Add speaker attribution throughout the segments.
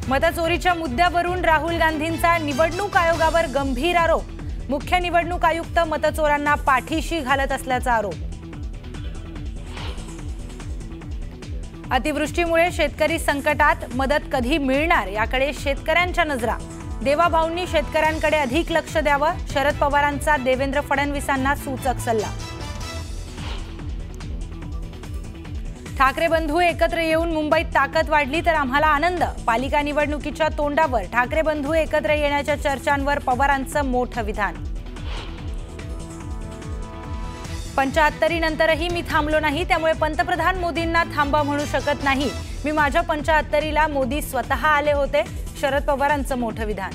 Speaker 1: मतचोरीच्या मुद्द्यावरून राहुल गांधींचा निवडणूक आयोगावर गंभीर आरोप। मुख्य निवडणूक आयुक्त मतचोरांना पाठीशी घालत असल्याचा आरोप। अतिवृष्टीमुळे शेतकरी संकटात, मदत कधी मिळणार याकडे शेतकऱ्यांच्या नजरा। देवाभाऊंनी शेतकऱ्यांकडे अधिक लक्ष द्यावं, शरद पवारांचा देवेंद्र फडणवीसांना सूचक सल्ला। ठाकरे बंधू एकत्र येऊन मुंबईत ताकद वाढली तर आम्हाला आनंद। पालिका निवडणुकीच्या तोंडावर ठाकरे बंधू एकत्र येण्याच्या चर्चांवर पवारांचं मोठं विधान। 75 नंतरही मी थांबलो नाही, त्यामुळे पंतप्रधान मोदींना थांबा म्हणू शकत नाही। मी माझ्या 75ला मोदी स्वतः आले होते, शरद पवारांचं मोठं विधान।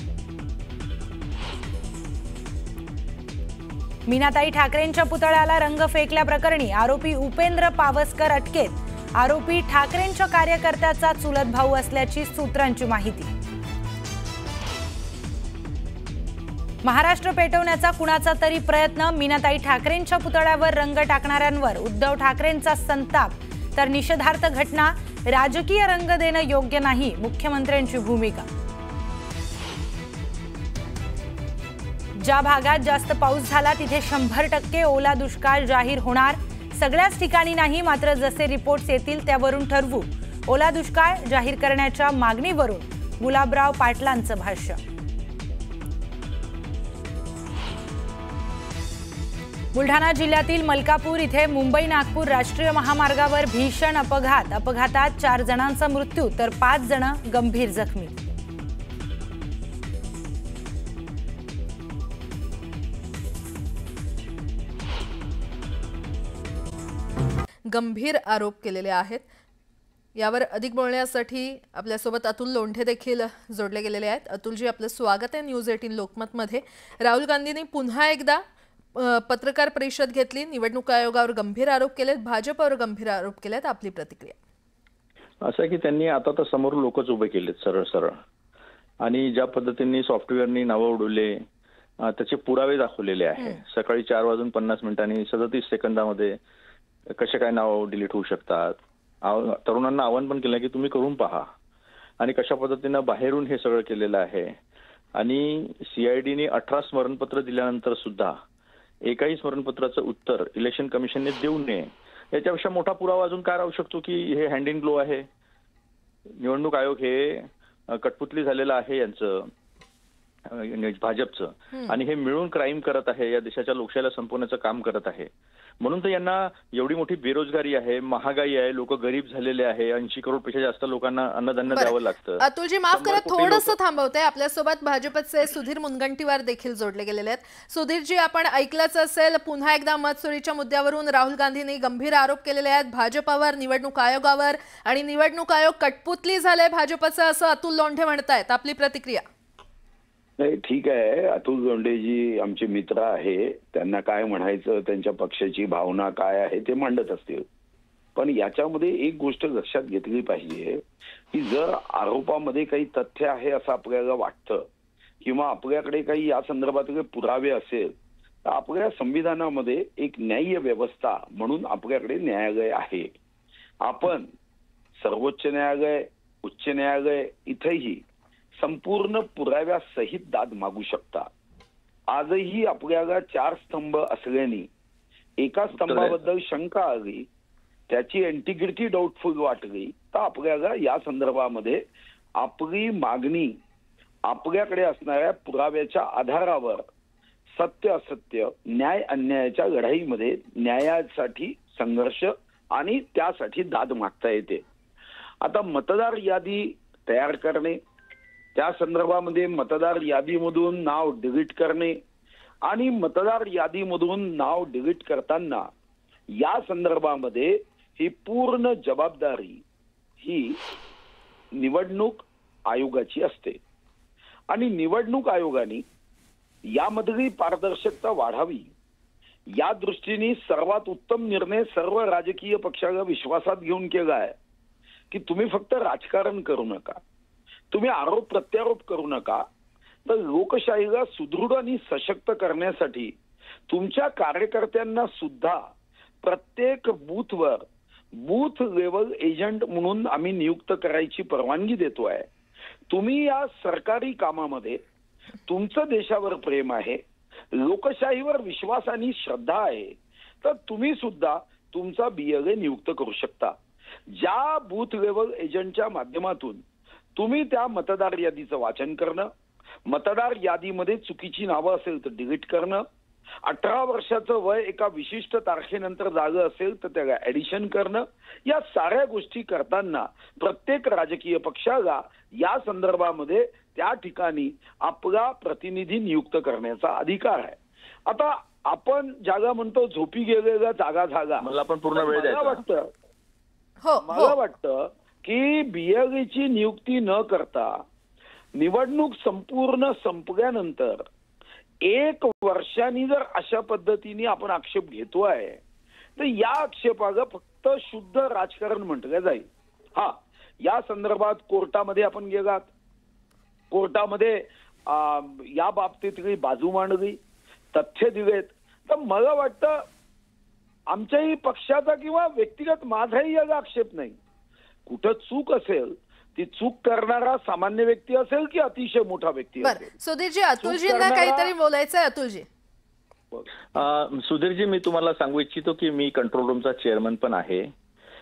Speaker 1: मीनाताई ठाकरेंच्या पुतळ्याला रंग फेकल्याप्रकरणी आरोपी उपेंद्र पावसकर अटकेत। आरोपी ठाकरेंच्या कार्यकर्त्याचा चुलत भाऊ असल्याची सूत्रांची माहिती। महाराष्ट्र पेटवण्याचा कुणाचा तरी प्रयत्न, मीनाताई ठाकरेंच्या पुतळ्यावर रंग टाकणाऱ्यांवर उद्धव ठाकरेंचा संताप, तर निषेधार्थ घटना राजकीय रंग देणं योग्य नाही, मुख्यमंत्र्यांची भूमिका। ज्या भागात जास्त पाऊस झाला तिथे 100% ओला दुष्काळ जाहीर होणार। सगळ्याच ठिकाणी नाही, मात्र जसे रिपोर्ट्स येतील त्यावरून ठरवू। ओला दुष्काळ जाहीर करण्याच्या मागणीवरून गुलाबराव पाटलांचं भाष्य। बुलढाणा जिल्ह्यातील मलकापूर इथे मुंबई नागपूर राष्ट्रीय महामार्गावर भीषण अपघात। अपघातात 4 जणांचा मृत्यू तर 5 जण गंभीर जखमी।
Speaker 2: गंभीर आरोप केलेले आहेत। यावर अधिक बोलण्यासाठी आपल्यासोबत अतुल लोंढे देखील जोडले गेलेले आहेत। अतुलजी, आपलं स्वागत आहे न्यूज 18 लोकमतमध्ये। राहुल गांधींनी पुन्हा एकदा पत्रकार परिषद घेतली, निवडणूक आयोगावर गंभीर आरोप केलेत, भाजपवर गंभीर आरोप केलेत, आपली प्रतिक्रिया?
Speaker 3: असं की त्यांनी आता तर समोर लोकच उभे केलेत सरळ सरळ, आणि ज्या पद्धतीने सॉफ्टवेअरनी नावं उडवले त्याचे पुरावे दाखवलेले आहे। सकाळी 4:50 37 सेकंदामध्ये कसे काय नाव डिलीट होऊ शकतात। तरुणांना आवाहन पण केलं की तुम्ही करून पहा, आणि कशा पद्धतीनं बाहेरून हे सगळं केलेलं आहे। आणि सीआयडीने 18 स्मरणपत्र दिल्यानंतर सुद्धा एकाही स्मरणपत्राचं उत्तर इलेक्शन कमिशनने देऊ नये, याच्यापेक्षा मोठा पुरावा अजून काय राहू शकतो की हे हँड इन ग्लो आहे। निवडणूक आयोग हे कठपुतली झालेलं आहे यांचं, भाजपचं, आणि हे मिळून क्राईम करत आहे, या देशाच्या लोकशाहीला संपवण्याचं काम करत आहे। म्हणून तर यांना एवढी मोठी बेरोजगारी आहे, महागाई आहे, लोक गरीब झालेले आहे, 80 करोडपेक्षा जास्त लोकांना अन्नधान्य द्यावं लागतं।
Speaker 2: अतुलजी, माफ करा, थोडंसं थांबवते। आपल्यासोबत भाजपचे सुधीर मुनगंटीवार देखील जोडले गेलेले आहेत। सुधीरजी, आपण ऐकलंच असेल, पुन्हा एकदा मतचोरीच्या मुद्द्यावरून राहुल गांधींनी गंभीर आरोप केलेले आहेत भाजपवर, निवडणूक आयोगावर, आणि निवडणूक आयोग कठपुतली झालंय भाजपचं, असं अतुल लोंढे म्हणतायत, आपली प्रतिक्रिया?
Speaker 4: नाही, ठीक आहे, अतुल लोंढेजी आमचे मित्र आहे, त्यांना काय म्हणायचं, त्यांच्या पक्षाची भावना काय आहे ते मांडत असतील। पण याच्यामध्ये एक गोष्ट लक्षात घेतली पाहिजे की जर आरोपामध्ये काही तथ्य आहे असं आपल्याला वाटतं, किंवा आपल्याकडे काही या संदर्भातले पुरावे असेल, तर आपल्या संविधानामध्ये एक न्याय्य व्यवस्था म्हणून आपल्याकडे न्यायालय आहे। आपण सर्वोच्च न्यायालय, उच्च न्यायालय इथेही संपूर्ण पुराव्यासहित दाद मागू शकता। आजही आपल्याला 4 स्तंभ असल्याने एका स्तंभाबद्दल शंका आली, त्याची इंटिग्रिटी डाऊटफुल वाटली, तर आपल्याला या संदर्भामध्ये आपली मागणी आपल्याकडे असणाऱ्या पुराव्याच्या आधारावर सत्य असत्य, न्याय अन्यायाच्या लढाईमध्ये न्यायासाठी संघर्ष आणि त्यासाठी दाद मागता येते। आता मतदार यादी तयार करणे, त्या संदर्भामध्ये मतदार यादीमधून नाव डिलीट करणे, आणि मतदार यादीमधून नाव डिलीट करताना या संदर्भामध्ये ही पूर्ण जबाबदारी ही निवडणूक आयोगाची असते। आणि निवडणूक आयोगाने यामधली पारदर्शकता वाढावी या दृष्टीने सर्वात उत्तम निर्णय सर्व राजकीय पक्षाला विश्वासात घेऊन केला आहे की तुम्ही फक्त राजकारण करू नका, तुम्ही आरोप प्रत्यारोप करू नका, तर लोकशाहीला सुदृढ आणि सशक्त करण्यासाठी तुमच्या कार्यकर्त्यांना सुद्धा प्रत्येक बूथवर बूथ लेवल एजंट म्हणून आम्ही नियुक्त करायची परवानगी देतो आहे। तुम्ही या सरकारी कामामध्ये तुमचं देशावर प्रेम आहे, लोकशाहीवर विश्वास आणि श्रद्धा आहे, तर तुम्ही सुद्धा तुमचा BLA नियुक्त करू शकता. ज्या बूथ लेवल एजंटच्या माध्यमातून तुम्ही त्या मतदार यादीचं वाचन करणं, मतदार यादीमध्ये चुकीची नावं असेल तर डिलीट करणं, 18 वर्षाचं वय एका विशिष्ट तारखेनंतर झालं असेल तर त्याला ऍडिशन करणं, या साऱ्या गोष्टी करताना प्रत्येक राजकीय पक्षाला या संदर्भामध्ये त्या ठिकाणी आपला प्रतिनिधी नियुक्त करण्याचा अधिकार आहे. आता आपण ज्याला म्हणतो झोपी गेलेला जागा झाला,
Speaker 3: मला पण पूर्ण वेळ द्यायचा.
Speaker 4: मला वाटतं की BLAची नियुक्ती न करता निवडणूक संपूर्ण संपल्यानंतर 1 वर्षांनी जर अशा पद्धतीने आपण आक्षेप घेतोय तर या आक्षेपाला फक्त शुद्ध राजकारण म्हटलं जाईल. हा, या संदर्भात कोर्टामध्ये आपण गेलात, कोर्टामध्ये या बाबतीतली बाजू मांडली, तथ्य दिलेत, तर मला वाटतं आमच्याही पक्षाचा किंवा व्यक्तिगत माझाही याला आक्षेप नाही. कुठं चूक असेल ती चूक करणारा सामान्य व्यक्ती असेल की अतिशय मोठा व्यक्ती असेल.
Speaker 2: सुधीरजी, अतुलजींना काहीतरी बोलायचं आहे. अतुलजी.
Speaker 3: सुधीरजी, मी तुम्हाला सांगू इच्छितो की मी कंट्रोल रूमचा चेअरमन पण आहे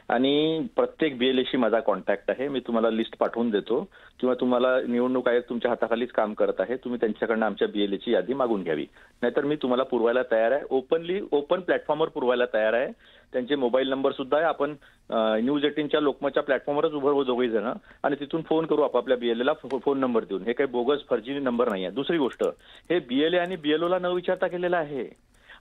Speaker 3: आणि प्रत्येक BLAशी माझा कॉन्टॅक्ट आहे. मी तुम्हाला लिस्ट पाठवून देतो किंवा तुम्हाला निवडणूक आयोग तुमच्या हाताखालीच काम करत आहे, तुम्ही त्यांच्याकडनं आमच्या BLAची यादी मागून घ्यावी. नाहीतर मी तुम्हाला पुरवायला तयार आहे, ओपन प्लॅटफॉर्मवर पुरवायला तयार आहे. त्यांचे मोबाईल नंबर सुद्धा आहे. आपण न्यूज 18च्या लोकमतच्या प्लॅटफॉर्मवरच उभं दोघे जण आणि तिथून फोन करू आपापल्या BLAला फोन नंबर देऊन. हे काही बोगस फर्जी नंबर नाही आहे. दुसरी गोष्ट, हे BLA आणि BLOला न विचारता केलेलं आहे.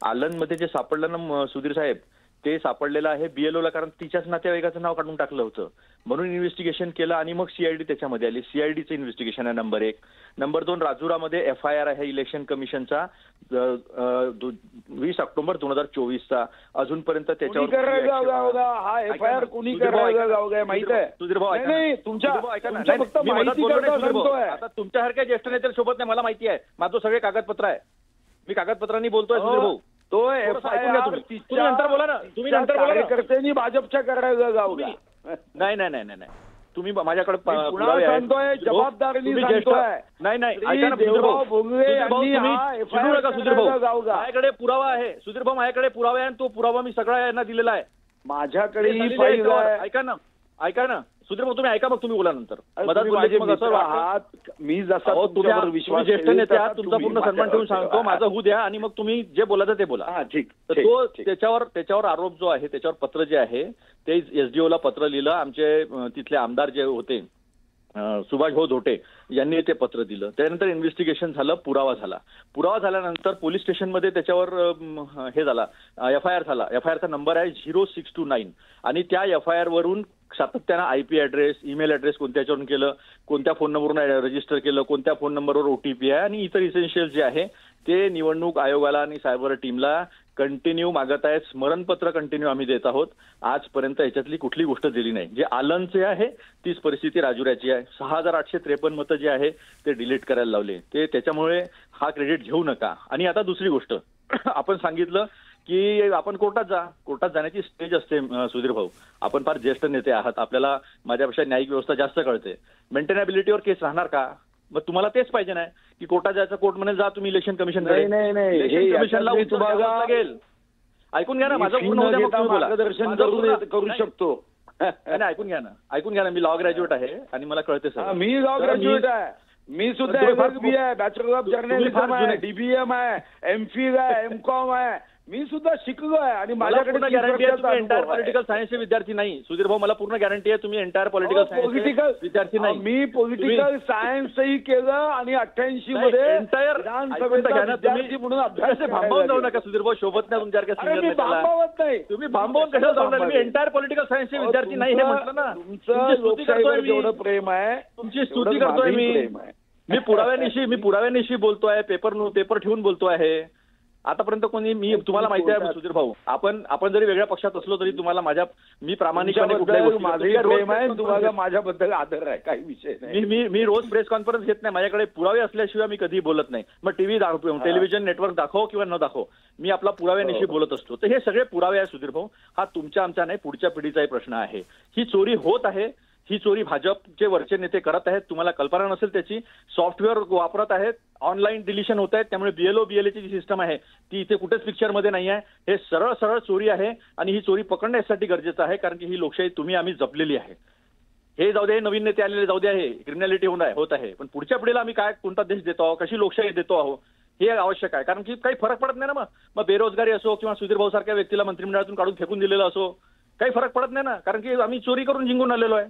Speaker 3: आलनमध्ये जे सापडलं ना सुधीर साहेब, ते सापडलेलं आहे BLOला, कारण तिच्याच नातेवाईकाचं नाव काढून टाकलं होतं म्हणून इन्व्हेस्टिगेशन केलं आणि मग CID त्याच्यामध्ये आली. CIDचं इन्व्हेस्टिगेशन आहे नंबर 1. नंबर 2, राजुरामध्ये FIR आहे इलेक्शन कमिशनचा 20 ऑक्टोबर 2024चा. अजूनपर्यंत त्याच्यावर
Speaker 4: सुधीर भाऊ
Speaker 3: आता तुमच्यासारख्या ज्येष्ठ नेत्यांसोबत नाही, मला माहिती आहे. माझं सगळे कागदपत्र आहे, मी कागदपत्रांनी बोलतोय. सुधीर भाऊ,
Speaker 4: तो
Speaker 3: नंतर बोला ना, तुम्ही नंतर बोला.
Speaker 4: कार्यकर्त्यांनी भाजपच्या करायला जाऊ.
Speaker 3: नाही नाही नाही नाही, तुम्ही माझ्याकडे
Speaker 4: जबाबदारीने
Speaker 3: माझ्याकडे पुरावा आहे. सुधीर भाऊ, माझ्याकडे पुरावा आहे आणि तो पुरावा मी सगळा यांना दिलेला आहे.
Speaker 4: माझ्याकडे
Speaker 3: ऐका ना सुधीर भाऊ, तुम्ही ऐका, मग तुम्ही बोला नंतर.
Speaker 4: मी जसा
Speaker 3: विश्वास ज्येष्ठ नेते आहात, तुमचा पूर्ण सन्मान ठेवून सांगतो, माझं होऊ द्या आणि मग तुम्ही जे बोलायचं ते बोला.
Speaker 4: ठीक.
Speaker 3: तर तो त्याच्यावर आरोप जो आहे, त्याच्यावर पत्र जे आहे ते SDOला पत्र लिहिलं. आमचे तिथले आमदार जे होते सुभाष भाऊ धोटे यांनी ते पत्र दिलं. त्यानंतर इन्व्हेस्टिगेशन झालं, पुरावा झाल्यानंतर पोलीस स्टेशनमध्ये त्याच्यावर हे झाला, FIR झाला. FIRचा नंबर आहे 0629 आणि त्या FIR वरून सातत्यानं IP ऍड्रेस, ईमेल ऍड्रेस कोणत्या याच्यावरून केलं, कोणत्या फोन नंबरवरून रजिस्टर केलं, कोणत्या फोन नंबरवर OTP आहे आणि इतर इसेन्शियल जे आहे ते निवडणूक आयोगाला आणि सायबर टीमला कंटिन्यू मागत आहेत. स्मरणपत्र कंटिन्यू आम्ही देत आहोत. आजपर्यंत याच्यातली कुठली गोष्ट दिली नाही. जे आलनचे आहे तीच परिस्थिती राजुऱ्याची आहे. 6853 मतं जे आहे ते डिलीट करायला लावले. ते त्याच्यामुळे हा क्रेडिट घेऊ नका. आणि आता दुसरी गोष्ट, आपण सांगितलं की आपण कोर्टात जाण्याची स्टेज असते. सुधीर भाऊ, आपण फार ज्येष्ठ नेते आहात, आपल्याला माझ्यापेक्षा न्यायिक व्यवस्था जास्त कळते. मेंटेनॅबिलिटीवर केस राहणार का? मग तुम्हाला तेच पाहिजे नाही की कोर्टात जायचं, कोर्टमध्ये जा तुम्ही इलेक्शन कमिशनकडे. कमिशनला लागेल. ऐकून घ्या ना, माझं पूर्ण
Speaker 4: मार्गदर्शन करू शकतो.
Speaker 3: नाही, ऐकून घ्या ना, मी लॉ ग्रॅज्युएट आहे आणि मला कळते सर.
Speaker 4: मी लॉ ग्रॅज्युएट आहे. मी सुद्धा LLB आहे, बॅचलर ऑफ जर्नलिझम आहे, DBM आहे, MPhil आहे, MCOM आहे. मी सुद्धा शिकलो आहे आणि माझ्याकडे
Speaker 3: गॅरंटी आहे तुम्ही एंटायर पॉलिटिकल सायन्सचे विधार्थी नाही. सुधीर भाऊ, मला पूर्ण गॅरंटी आहे तुम्ही एंटायर पॉलिटिकल सायन्स विद्यार्थी नाही.
Speaker 4: मी पॉलिटिकल सायन्सही केलं आणि 88 मध्ये
Speaker 3: एंटायर
Speaker 4: विद्यार्थी म्हणून अभ्यास.
Speaker 3: भांबवून जाऊ नका सुधीर भाऊ, शोभत नाही तुमच्यासारख्या सिनियर
Speaker 4: भांबवत नाही.
Speaker 3: तुम्ही भांबवून कशाला जाऊ नका. मी एंटायर पॉलिटिकल सायन्सचे विद्यार्थी नाही हे म्हटलं ना.
Speaker 4: तुमचं लोकशाहीवर जेवढं प्रेम आहे,
Speaker 3: तुमची स्तुती करतोय मी पुराव्यानिशी बोलतोय, पेपर ठेवून बोलतो आहे. आतापर्यंत कोणी, मी तुम्हाला माहिती आहे सुधीर भाऊ, आपण जरी वेगळ्या पक्षात असलो तरी तुम्हाला मी प्रामाणिकपणे
Speaker 4: तुम्हाला माझ्याबद्दल आदर आहे, काही विषय नाही.
Speaker 3: मी रोज प्रेस कॉन्फरन्स घेत नाही. माझ्याकडे पुरावे असल्याशिवाय मी कधीही बोलत नाही. मग टेलिव्हिजन नेटवर्क दाखव किंवा न दाखव, मी आपला पुराव्यानिशी बोलत असतो. तर हे सगळे पुरावे आहे सुधीर भाऊ. हा तुमच्या आमचा नाही, पुढच्या पिढीचाही प्रश्न आहे. ही चोरी होत आहे, ही चोरी भाजपचे वरचे नेते करत आहेत, तुम्हाला कल्पना नसेल त्याची. सॉफ्टवेअर वापरत आहेत, ऑनलाईन डिलिशन होत आहेत, त्यामुळे BLO BLA ची जी सिस्टम आहे ती इथे कुठेच पिक्चरमध्ये नाही आहे. हे सरळ सरळ चोरी आहे आणि ही चोरी पकडण्यासाठी गरजेचं आहे, कारण की ही लोकशाही तुम्ही आम्ही जपलेली आहे. हे जाऊ दे, नवीन नेते आलेले जाऊ दे, आहे क्रिमिनॅलिटी होत आहे, पण पुढच्या पिढीला आम्ही काय कोणता देश देतो आहोत, कशी लोकशाही देतो आहोत हे आवश्यक आहे. कारण की काही फरक पडत नाही ना. मग बेरोजगारी असो किंवा सुधीर भाऊ सारख्या व्यक्तीला मंत्रिमंडळातून काढून फेकून दिलेलं असो, काही फरक पडत नाही ना, कारण की आम्ही चोरी करून जिंकून आलेलो आहे.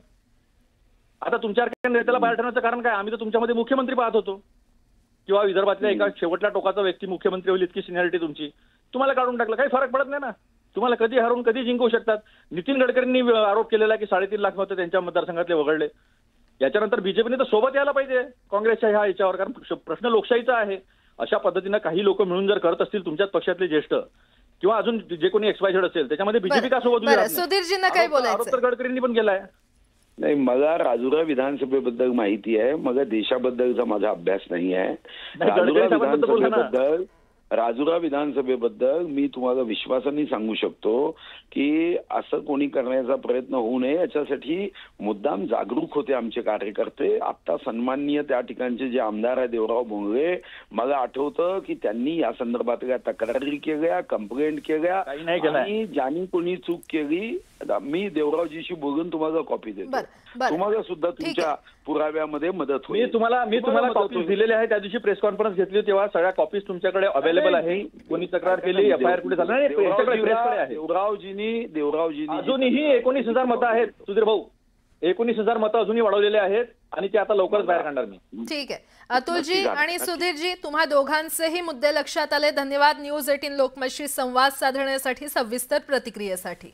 Speaker 3: आता तुमच्या नेत्याला बाहेर ठेवण्याचं कारण काय? आम्ही तर तुमच्यामध्ये मुख्यमंत्री पाहत होतो, किंवा विदर्भातल्या एका शेवटल्या टोकाचा व्यक्ती मुख्यमंत्री होईल इतकी सिनियरिटी तुमची, तुम्हाला काढून टाकलं. काही फरक पडत नाही ना. तुम्हाला कधी हरवून कधी जिंकू शकतात. नितीन गडकरींनी आरोप केलेला की 3.5 लाख मतं त्यांच्या मतदारसंघातले वगळले. याच्यानंतर बीजेपीने तर सोबत यायला पाहिजे काँग्रेसच्या ह्या याच्यावर, कारण प्रश्न लोकशाहीचा आहे. अशा पद्धतीनं काही लोक मिळून जर करत असतील तुमच्याच पक्षातले ज्येष्ठ किंवा अजून जे कोणी XYZ असेल त्याच्यामध्ये बीजेपी का सोबत उभी राहत नाही?
Speaker 2: सुधीरजींना काय बोलायचं?
Speaker 3: आरोप तर गडकरींनी पण केलाय.
Speaker 4: नाही, मला राजुरा विधानसभेबद्दल माहिती आहे, मग देशाबद्दलचा माझा अभ्यास नाही आहे. राजुरा विधानसभेबद्दल मी तुम्हाला विश्वासाने सांगू शकतो की असं कोणी करण्याचा प्रयत्न होऊ नये याच्यासाठी मुद्दाम जागरूक होते आमचे कार्यकर्ते. आता सन्माननीय त्या ठिकाणचे जे आमदार आहे देवराव भोंगळे, मला आठवतं की त्यांनी या संदर्भातल्या तक्रारी केल्या, कंप्लेंट केल्या, आणि ज्यांनी कोणी चूक केली मी देवरावजीशी बोलून तुम्हाला कॉपी देतो. तुम्हाला सुद्धा तुमच्या पुराव्यामध्ये मदत होईल.
Speaker 3: मी तुम्हाला कॉपीज दिलेले आहे. त्या दिवशी प्रेस कॉन्फरन्स घेतली तेव्हा सगळ्या कॉपीज तुमच्याकडे अवेलेबल आहे. कोणी तक्रार केली, FIR कुठे झालं नाही,
Speaker 4: देवरावजींनी
Speaker 3: अजूनही 19,000 मतं आहेत सुधीर भाऊ. 19,000 मतं अजूनही वाढवलेले आहेत आणि ते आता लवकरच बाहेर काढणार मी.
Speaker 2: ठीक आहे. अतुलजी आणि सुधीरजी, तुम्हा दोघांचेही मुद्दे लक्षात आले. धन्यवाद न्यूज 18 लोकमतशी संवाद साधण्यासाठी, सविस्तर प्रतिक्रियेसाठी.